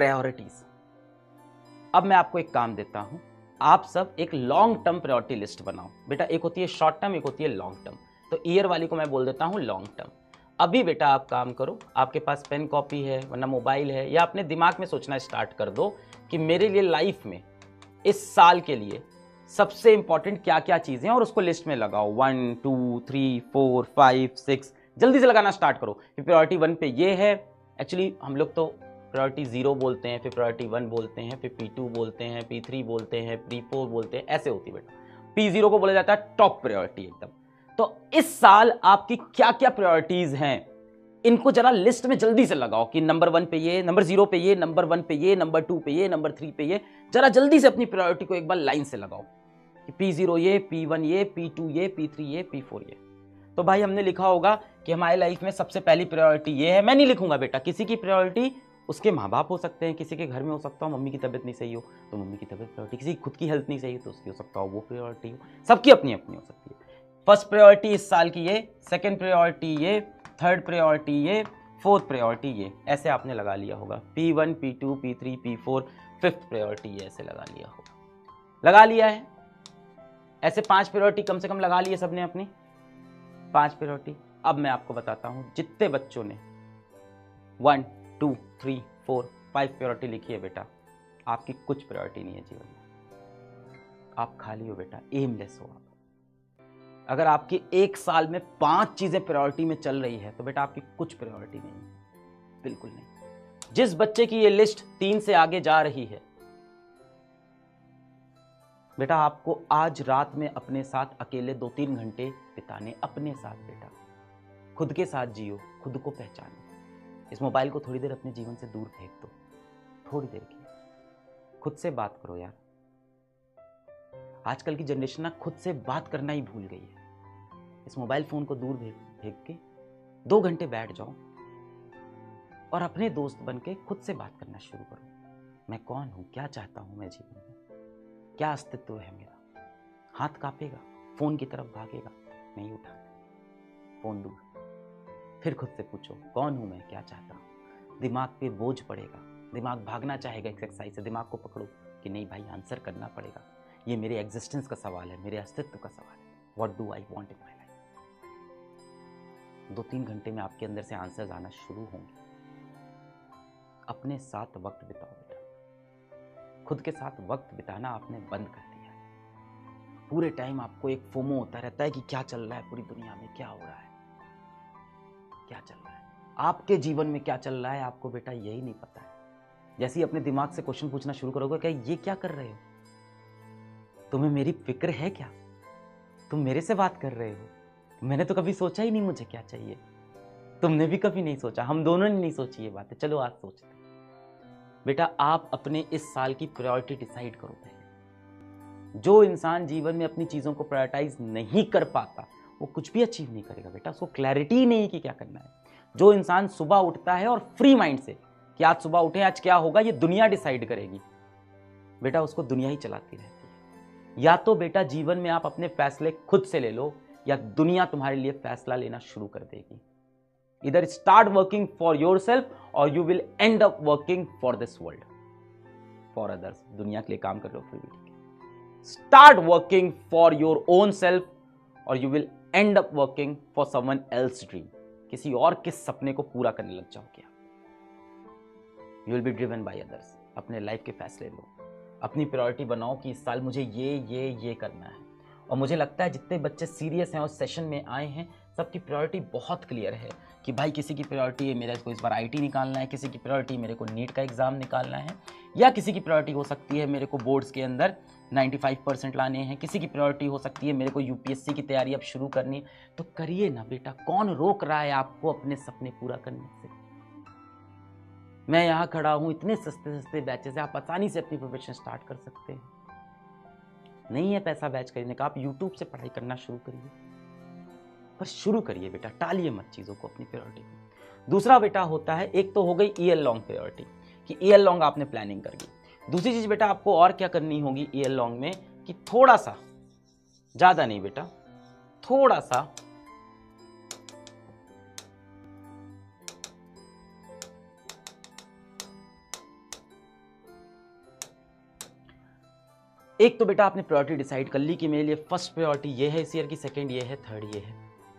Priorities. अब मैं आपको एक काम देता हूं, आप सब एक लॉन्ग टर्म प्रायोरिटी लिस्ट बनाओ। बेटा एक होती है शॉर्ट टर्म, एक होती है लॉन्ग टर्म। तो ईयर वाली को मैं बोल देता हूं लॉन्ग टर्म। अभी बेटा आप काम करो, आपके पास पेन कॉपी है वरना मोबाइल है, या अपने दिमाग में सोचना स्टार्ट कर दो कि मेरे लिए लाइफ में इस साल के लिए सबसे इंपॉर्टेंट क्या क्या चीजें हैं, और उसको लिस्ट में लगाओ 1 2 3 4 5 6। जल्दी से लगाना स्टार्ट करो कि प्रायोरिटी 1 पे ये है। एक्चुअली हम लोग तो प्रायोरिटी 0 बोलते हैं, फिर प्रायोरिटी 1 बोलते हैं, फिर P2 बोलते हैं, P3 बोलते हैं, P4 बोलते हैं, ऐसे होती है बेटा। P0 को बोला जाता है टॉप प्रायोरिटी एकदम। तो इस साल आपकी क्या क्या प्रायोरिटीज हैं, इनको जरा लिस्ट में जल्दी से लगाओ कि नंबर 1 पे ये, नंबर 0 पे ये, नंबर 1 पे ये, नंबर 2 पे ये, नंबर 3 पे ये। जरा जल्दी से अपनी प्रायोरिटी को एक बार लाइन से लगाओ कि P0 ये, P1 ये, P2 ये, P3 ये, P4 ये। तो भाई हमने लिखा होगा कि हमारी लाइफ में सबसे पहली प्रायोरिटी ये है। मैं नहीं लिखूंगा बेटा, किसी की प्रायोरिटी उसके माँ बाप हो सकते हैं, किसी के घर में हो सकता हो मम्मी की तबीयत नहीं सही हो तो मम्मी की तबीयत प्रायोरिटी, किसी की खुद की हेल्थ नहीं सही हो तो उसकी हो सकता हो वो प्रायोरिटी हो। सबकी अपनी अपनी हो सकती है। फर्स्ट प्रायोरिटी इस साल की ये, सेकंड प्रायोरिटी ये, थर्ड प्रायोरिटी ये, फोर्थ प्रायोरिटी ये, ऐसे आपने लगा लिया होगा। P1 P2 P3 P4, fifth priority ये ऐसे लगा लिया होगा। लगा लिया है ऐसे 5 प्रायोरिटी कम से कम लगा लिए सबने अपनी 5 प्रायोरिटी। अब मैं आपको बताता हूं, जितने बच्चों ने 1 2 3 4 5 प्रायोरिटी लिखी है बेटा, आपकी कुछ प्रायोरिटी नहीं है जीवन में। आप खाली हो बेटा, एमलेस हो आप। अगर आपकी एक साल में 5 चीजें प्रायोरिटी में चल रही है तो बेटा आपकी कुछ प्रायोरिटी नहीं है, बिल्कुल नहीं। जिस बच्चे की ये लिस्ट 3 से आगे जा रही है बेटा, आपको आज रात में अपने साथ अकेले 2-3 घंटे बिताने, अपने साथ बेटा। खुद के साथ जियो, खुद को पहचानो। इस मोबाइल को थोड़ी देर अपने जीवन से दूर फेंक दो, थोड़ी देर की। खुद से बात करो यार। आजकल की जनरेशन ना खुद से बात करना ही भूल गई है। इस मोबाइल फोन को दूर फेंक के 2 घंटे बैठ जाओ और अपने दोस्त बन के खुद से बात करना शुरू करो। मैं कौन हूं, क्या चाहता हूं मैं जीवन में, क्या अस्तित्व है मेरा। हाथ कांपेगा, फोन की तरफ भागेगा, नहीं उठाना, फोन दूर। फिर खुद से पूछो कौन हूं मैं, क्या चाहता हूं। दिमाग पे बोझ पड़ेगा, दिमाग भागना चाहेगा एक्सरसाइज से। दिमाग को पकड़ो कि नहीं भाई, आंसर करना पड़ेगा, ये मेरे एग्जिस्टेंस का सवाल है, मेरे अस्तित्व का सवाल है। What do I want in my life. 2-3 घंटे में आपके अंदर से आंसर्स आना शुरू होंगे। अपने साथ वक्त बिताओ बेटा। खुद के साथ वक्त बिताना आपने बंद कर दिया है। पूरे टाइम आपको एक फोमो होता रहता है कि क्या चल रहा है पूरी दुनिया में, क्या हो रहा है, क्या चल रहा है आपके जीवन में, क्या चल रहा है आपको बेटा यही नहीं पता है। जैसे ही अपने दिमाग से क्वेश्चन पूछना शुरू करोगे, क्या ये क्या कर रहे हो, तुम्हें मेरी फिक्र है क्या, तुम मेरे से बात कर रहे हो, मैंने तो कभी सोचा ही नहीं मुझे क्या चाहिए, तुमने भी कभी नहीं सोचा, हम दोनों ने नहीं सोची ये बातें, चलो आज सोचते हैं। बेटा आप अपने इस साल की प्रायोरिटी डिसाइड करो पहले। जो इंसान जीवन में अपनी चीजों को प्रायोरिटाइज नहीं कर पाता वो कुछ भी अचीव नहीं करेगा बेटा, उसको क्लैरिटी ही नहीं कि क्या करना है। जो इंसान सुबह उठता है और फ्री माइंड से कि आज सुबह उठे, आज क्या होगा ये दुनिया डिसाइड करेगी, बेटा उसको दुनिया ही चलाती रहती है। या तो बेटा जीवन में आप अपने फैसले खुद से ले लो, या दुनिया तुम्हारे लिए फैसला लेना शुरू कर देगी। Either start working for yourself or you will end up working for this world, for others। दुनिया के लिए काम कर लो फिर भी ठीक है। Start working for your own self or you will end up working for someone else's dream। किसी और के सपने को पूरा करने लग जाओगे आप। You will be driven by others। अपने लाइफ के फैसले लो, अपनी प्रायोरिटी बनाओ कि इस साल मुझे ये करना है। और मुझे लगता है जितने बच्चे सीरियस हैं और सेशन में आए हैं, सबकी प्रायोरिटी बहुत क्लियर है कि भाई किसी की प्रायोरिटी है मेरे को इस बार आईटी निकालना है, किसी की प्रायोरिटी मेरे को नीट का एग्ज़ाम निकालना है, या किसी की प्रायोरिटी हो सकती है मेरे को बोर्ड्स के अंदर 95% लाने हैं, किसी की प्रायोरिटी हो सकती है मेरे को यूपीएससी की तैयारी अब शुरू करनी है। तो करिए ना बेटा, कौन रोक रहा है आपको अपने सपने पूरा करने से। मैं यहाँ खड़ा हूँ, इतने सस्ते सस्ते बैचेस है, आप आसानी से अपनी प्रोफेशन स्टार्ट कर सकते हैं। नहीं है पैसा बैच खरीदने का, आप यूट्यूब से पढ़ाई करना शुरू करिए, पर शुरू करिए बेटा, टालिए मत चीज़ों को, अपनी प्रायोरिटी को। दूसरा बेटा होता है, एक तो हो गई ईयर लॉन्ग प्रायोरिटी कि ईयर लॉन्ग आपने प्लानिंग कर ली। दूसरी चीज़ बेटा आपको और क्या करनी होगी ईयर लॉन्ग में, कि थोड़ा सा, ज़्यादा नहीं बेटा, थोड़ा सा एक तो बेटा आपने प्रायोरिटी डिसाइड कर ली कि मेरे लिए फर्स्ट प्रायोरिटी ये है इस ईयर की, सेकंड ये है, थर्ड ये है,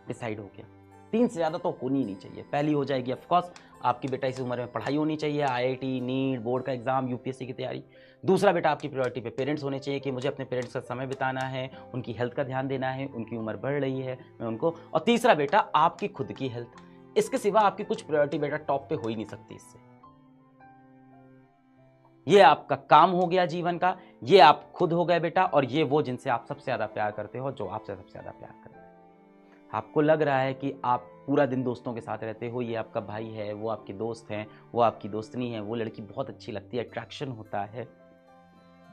डिसाइड हो गया। 3 से ज़्यादा तो होनी नहीं चाहिए। पहली हो जाएगी ऑफकोर्स आपकी बेटा इस उम्र में पढ़ाई होनी चाहिए, आईआईटी, नीट, बोर्ड का एग्जाम, यूपीएससी की तैयारी। दूसरा बेटा आपकी प्रायोरिटी पे पेरेंट्स होने चाहिए कि मुझे अपने पेरेंट्स का समय बिताना है, उनकी हेल्थ का ध्यान देना है, उनकी उम्र बढ़ रही है मैं उनको। और तीसरा बेटा आपकी खुद की हेल्थ। इसके सिवा आपकी कुछ प्रायोरिटी बेटा टॉप पे हो ही नहीं सकती। इससे ये आपका काम हो गया जीवन का, ये आप खुद हो गए बेटा, और ये वो जिनसे आप सबसे ज्यादा प्यार करते हो, जो आपसे सबसे ज्यादा प्यार करते हैं। आपको लग रहा है कि आप पूरा दिन दोस्तों के साथ रहते हो, ये आपका भाई है, वो आपके दोस्त हैं, वो आपकी दोस्तनी है, वो लड़की बहुत अच्छी लगती है, अट्रैक्शन होता है।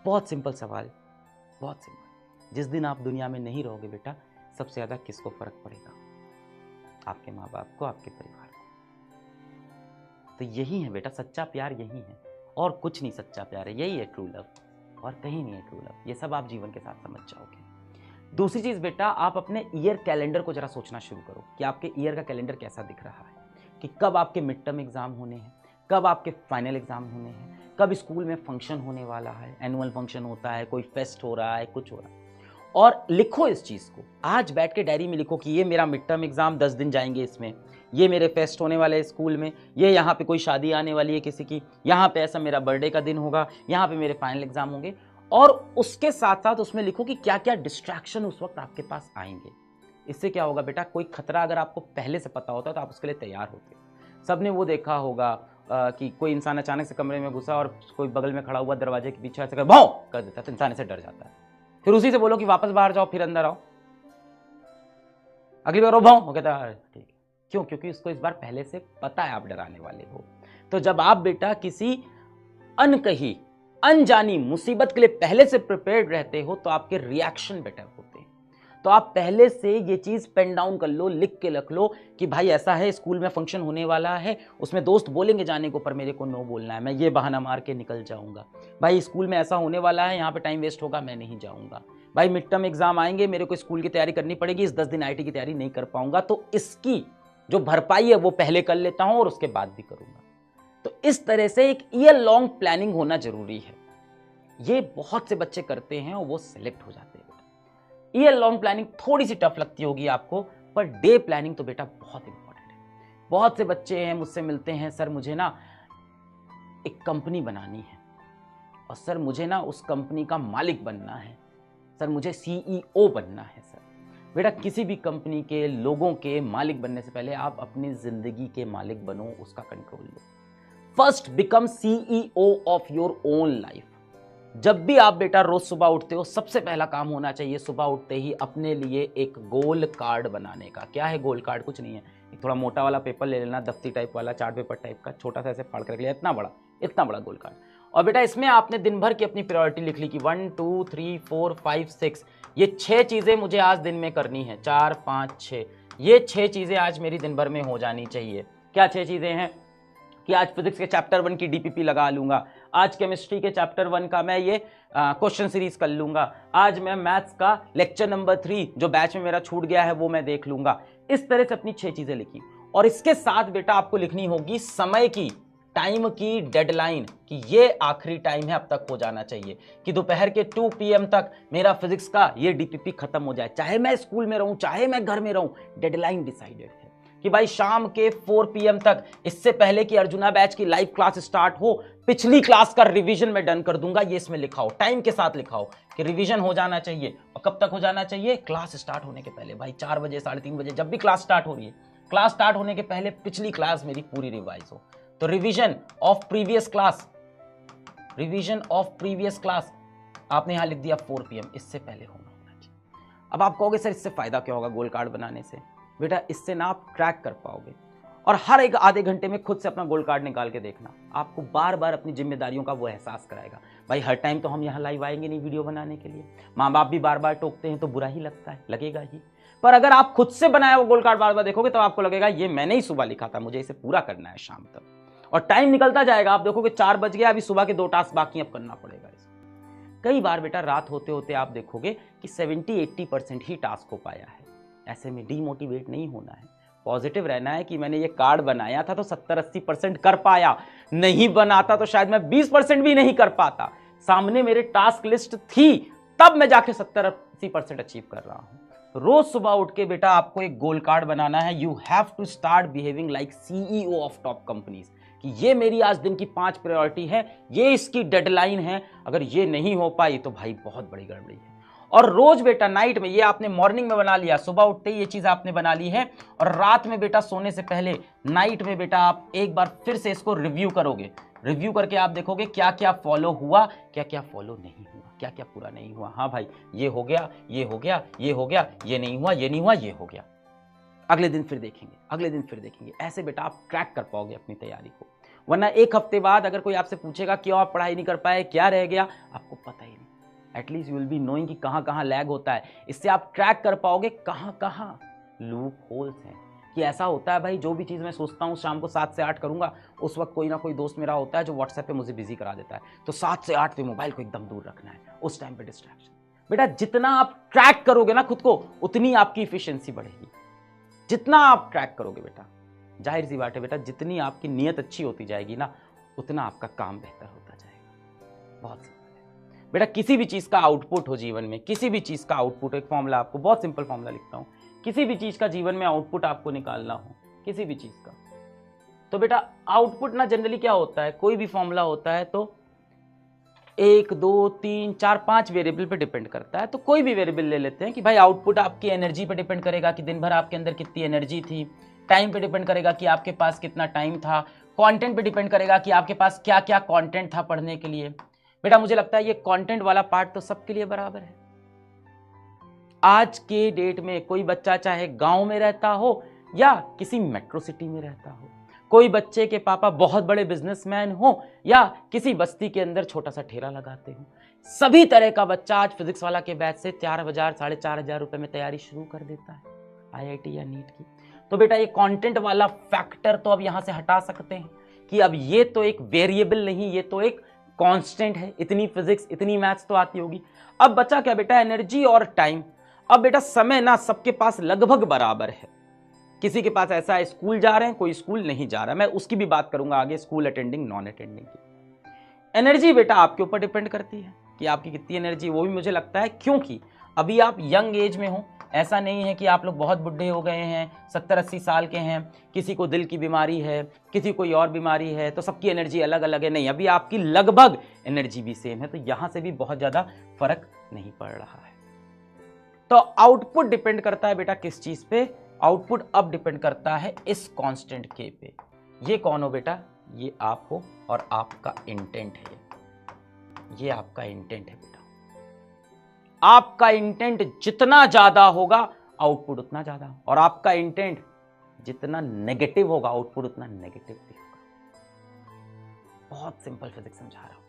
बहुत सिंपल सवाल, बहुत सिंपल। जिस दिन आप दुनिया में नहीं रहोगे बेटा, सबसे ज्यादा किसको फर्क पड़ेगा? आपके माँ बाप को, आपके परिवार को। तो यही है बेटा सच्चा प्यार, यही है, और कुछ नहीं सच्चा प्यार है, यही है ट्रू लव, और कहीं नहीं है ट्रू लव। ये सब आप जीवन के साथ समझ जाओगे। दूसरी चीज बेटा, आप अपने ईयर कैलेंडर को जरा सोचना शुरू करो कि आपके ईयर का कैलेंडर कैसा दिख रहा है, कि कब आपके मिड टर्म एग्जाम होने हैं, कब आपके फाइनल एग्जाम होने हैं, कब स्कूल में फंक्शन होने वाला है, एनुअल फंक्शन होता है, कोई फेस्ट हो रहा है, कुछ हो रहा है। और लिखो इस चीज को, आज बैठ के डायरी में लिखो कि ये मेरा मिड टर्म एग्जाम 10 दिन जाएंगे इसमें, ये मेरे फेस्ट होने वाले स्कूल में, ये यहाँ पे कोई शादी आने वाली है किसी की, यहाँ पे ऐसा मेरा बर्थडे का दिन होगा, यहाँ पे मेरे फाइनल एग्जाम होंगे। और उसके साथ साथ उसमें लिखो कि क्या क्या डिस्ट्रैक्शन उस वक्त आपके पास आएंगे। इससे क्या होगा बेटा, कोई खतरा अगर आपको पहले से पता होता तो आप उसके लिए तैयार होते। सबने वो देखा होगा कि कोई इंसान अचानक से कमरे में घुसा और कोई बगल में खड़ा हुआ दरवाजे के पीछे ऐसे भाव कर देता है, तो इंसान ऐसे डर जाता है। फिर उसी से बोलो कि वापस बाहर जाओ, फिर अंदर आओ, अगली बार भाव, वो कहता है ठीक है। क्यों? क्योंकि उसको इस बार पहले से पता है आप डराने वाले हो। तो जब आप बेटा किसी अनकही अनजानी मुसीबत के लिए पहले से प्रिपेयर्ड रहते हो तो आपके रिएक्शन बेटर होते हैं। तो आप पहले से ये चीज पेन डाउन कर लो, लिख के रख लो कि भाई ऐसा है, स्कूल में फंक्शन होने वाला है, उसमें दोस्त बोलेंगे जाने को पर मेरे को नो बोलना है, मैं ये बहाना मार के निकल जाऊंगा। भाई स्कूल में ऐसा होने वाला है, यहाँ पे टाइम वेस्ट होगा, मैं नहीं जाऊंगा। भाई मिड टर्म एग्जाम आएंगे, मेरे को स्कूल की तैयारी करनी पड़ेगी, इस 10 दिन आईटी की तैयारी नहीं कर पाऊंगा, तो इसकी जो भरपाई है वो पहले कर लेता हूं और उसके बाद भी करूंगा। तो इस तरह से एक ईयर लॉन्ग प्लानिंग होना जरूरी है। ये बहुत से बच्चे करते हैं और वो सिलेक्ट हो जाते हैं। ईयर लॉन्ग प्लानिंग थोड़ी सी टफ लगती होगी आपको, पर डे प्लानिंग तो बेटा बहुत इंपॉर्टेंट है। बहुत से बच्चे हैं मुझसे मिलते हैं, सर मुझे ना एक कंपनी बनानी है, और सर मुझे ना उस कंपनी का मालिक बनना है, सर मुझे सीईओ बनना है। सर बेटा किसी भी कंपनी के लोगों के मालिक बनने से पहले आप अपनी जिंदगी के मालिक बनो, उसका control low. First become CEO of your own life. जब भी आप बेटा रोज सुबह उठते हो, सबसे पहला काम होना चाहिए सुबह उठते ही अपने लिए एक गोल कार्ड बनाने का। क्या है गोल कार्ड? कुछ नहीं है, एक थोड़ा मोटा वाला पेपर ले लेना, दफ्ती टाइप वाला, चार्ट पेपर टाइप का, छोटा सा ऐसे फाड़ कर रख लिया, इतना बड़ा गोल कार्ड। और बेटा इसमें आपने दिन भर की अपनी प्रायोरिटी लिख ली कि 1 2 3 4 5 6, ये 6 चीजें मुझे आज दिन में करनी है, 4 5 6, ये 6 चीजें आज मेरी दिन भर में हो जानी चाहिए। क्या 6 चीजें हैं? कि आज फिजिक्स के चैप्टर 1 की डीपीपी लगा लूंगा, आज केमिस्ट्री के चैप्टर 1 का मैं ये क्वेश्चन सीरीज कर लूंगा, आज मैं मैथ्स का लेक्चर नंबर 3 जो बैच में मेरा छूट गया है वो मैं देख लूंगा। इस तरह से अपनी 6 चीजें लिखी, और इसके साथ बेटा आपको लिखनी होगी समय की, टाइम की डेडलाइन, कि ये आखिरी टाइम है, अब तक हो जाना चाहिए, कि दोपहर के 2 PM तक मेरा फिजिक्स का ये डीपीपी खत्म हो जाए, चाहे मैं स्कूल में रहूं चाहे मैं घर में रहूं। डेडलाइन डिसाइडेड है कि भाई शाम के 4 PM तक, इससे पहले कि अर्जुना बैच की लाइव क्लास स्टार्ट हो, पिछली क्लास का रिवीजन मैं डन कर दूंगा। ये इसमें लिखाओ, टाइम के साथ लिखाओ कि रिवीजन हो जाना चाहिए। और कब तक हो जाना चाहिए? क्लास स्टार्ट होने के पहले। भाई 4 बजे 3:30 बजे जब भी क्लास स्टार्ट हो रही है, क्लास स्टार्ट होने के पहले पिछली क्लास मेरी पूरी रिवाइज हो। तो revision of previous class, revision of previous class आपने यहां लिख दिया 4 PM, इससे पहले होना चाहिए। अब आप कहोगे सर इससे फायदा क्या होगा गोल कार्ड बनाने से? बेटा इससे ना आप ट्रैक कर पाओगे, और हर एक आधे घंटे में खुद से अपना गोल कार्ड निकाल के देखना, आपको बार बार अपनी जिम्मेदारियों का वो एहसास कराएगा। भाई हर टाइम तो हम यहाँ लाइव आएंगे नहीं वीडियो बनाने के लिए, माँ बाप भी बार बार टोकते हैं तो बुरा ही लगता है, लगेगा ही। पर अगर आप खुद से बनाया वो गोल कार्ड बार बार देखोगे तो आपको लगेगा ये मैंने ही सुबह लिखा था, मुझे इसे पूरा करना है शाम तक। और टाइम निकलता जाएगा, आप देखोगे 4 बज गया, अभी सुबह के 2 टास्क बाकी, अब करना पड़ेगा इसको। कई बार बेटा रात होते होते आप देखोगे कि 70-80% ही टास्क हो पाया है। ऐसे में डीमोटिवेट नहीं होना है, पॉजिटिव रहना है कि मैंने ये कार्ड बनाया था तो 70-80% कर पाया, नहीं बनाता तो शायद मैं 20% भी नहीं कर पाता। सामने मेरे टास्क लिस्ट थी तब मैं जाके 70-80% अचीव कर रहा हूं। रोज सुबह उठ के बेटा आपको एक गोल कार्ड बनाना है। You have to start behaving like CEO of top companies, कि ये मेरी आज दिन की 5 प्रायोरिटी है, ये इसकी डेडलाइन है, अगर ये नहीं हो पाई तो भाई बहुत बड़ी गड़बड़ी है। और रोज बेटा नाइट में, ये आपने मॉर्निंग में बना लिया, सुबह उठते ही ये चीज आपने बना ली है, और रात में बेटा सोने से पहले नाइट में बेटा आप एक बार फिर से इसको रिव्यू करोगे। रिव्यू करके आप देखोगे क्या क्या फॉलो हुआ, क्या क्या फॉलो नहीं हुआ, क्या क्या पूरा नहीं हुआ। हाँ भाई, ये हो गया, ये हो गया, ये हो गया, ये नहीं हुआ, ये नहीं हुआ, ये हो गया। अगले दिन फिर देखेंगे, अगले दिन फिर देखेंगे। ऐसे बेटा आप ट्रैक कर पाओगे अपनी तैयारी को। वरना एक हफ्ते बाद अगर कोई आपसे पूछेगा क्यों आप पढ़ाई नहीं कर पाए, क्या रह गया, आपको पता ही नहीं। At least you will be knowing कि कहाँ कहाँ लैग होता है। इससे आप ट्रैक कर पाओगे कहाँ कहाँ लूप होल्स हैं। कि ऐसा होता है भाई, जो भी चीज़ मैं सोचता हूँ शाम को 7 से 8 करूँगा, उस वक्त कोई ना कोई दोस्त मेरा होता है जो व्हाट्सएप पे मुझे बिजी करा देता है। तो 7 से 8 पे मोबाइल को एकदम दूर रखना है, उस टाइम पे डिस्ट्रैक्शन। बेटा जितना आप ट्रैक करोगे ना खुद को, उतनी आपकी इफिशियंसी बढ़ेगी। जितना आप ट्रैक करोगे बेटा, जाहिर सी बात है बेटा, जितनी आपकी नीयत अच्छी होती जाएगी ना, उतना आपका काम बेहतर होता जाएगा। बहुत सिंपल है बेटा। किसी भी चीज़ का आउटपुट हो जीवन में, किसी भी चीज़ का आउटपुट, एक फॉर्मूला आपको, बहुत सिंपल फॉर्मूला लिखता हूँ। किसी भी चीज़ का जीवन में आउटपुट आपको निकालना हो, किसी भी चीज़ का, तो बेटा आउटपुट ना जनरली क्या होता है, कोई भी फॉर्मूला होता है तो 1 2 3 4 5 वेरिएबल पे डिपेंड करता है। तो कोई भी वेरिएबल ले लेते हैं कि भाई आउटपुट आपकी एनर्जी पे डिपेंड करेगा कि दिन भर आपके अंदर कितनी एनर्जी थी, टाइम पे डिपेंड करेगा कि आपके पास कितना टाइम था, कंटेंट पे डिपेंड करेगा कि आपके पास क्या क्या कंटेंट था पढ़ने के लिए। बेटा मुझे लगता है ये कंटेंट वाला पार्ट तो सबके लिए बराबर है। आज के डेट में कोई बच्चा चाहे गांव में रहता हो या किसी मेट्रो सिटी में रहता हो, कोई बच्चे के पापा बहुत बड़े बिजनेसमैन हो या किसी बस्ती के अंदर छोटा सा ठेला लगाते हो, सभी तरह का बच्चा आज फिजिक्स वाला के बैच से 4,000 4,500 रुपए में तैयारी शुरू कर देता है, आईआईटी या नीट की। तो बेटा ये कंटेंट वाला फैक्टर तो अब यहां से हटा सकते हैं कि अब ये तो एक वेरिएबल नहीं, ये तो एक कांस्टेंट है। इतनी फिजिक्स, इतनी मैथ्स तो आती होगी। अब बचा क्या बेटा, एनर्जी और टाइम। अब बेटा समय ना सबके पास लगभग बराबर है। किसी के पास ऐसा है स्कूल जा रहे हैं, कोई स्कूल नहीं जा रहा, मैं उसकी भी बात करूंगा आगे, स्कूल अटेंडिंग नॉन अटेंडिंग की। एनर्जी बेटा आपके ऊपर डिपेंड करती है कि आपकी कितनी एनर्जी, वो भी मुझे लगता है क्योंकि अभी आप यंग एज में हो। ऐसा नहीं है कि आप लोग बहुत बुढ़े हो गए हैं, 70-80 साल के हैं, किसी को दिल की बीमारी है, किसी कोई और बीमारी है, तो सबकी एनर्जी अलग अलग है। नहीं, अभी आपकी लगभग एनर्जी भी सेम है, तो यहां से भी बहुत ज्यादा फर्क नहीं पड़ रहा है। तो आउटपुट डिपेंड करता है बेटा किस चीज पे, आउटपुट अब डिपेंड करता है इस कांस्टेंट के पे। ये कौन हो बेटा, ये आप हो और आपका इंटेंट है। ये आपका इंटेंट है बेटा। आपका इंटेंट जितना ज्यादा होगा आउटपुट उतना ज्यादा, और आपका इंटेंट जितना नेगेटिव होगा आउटपुट उतना नेगेटिव भी होगा। बहुत सिंपल फिजिक्स समझा रहा हूं।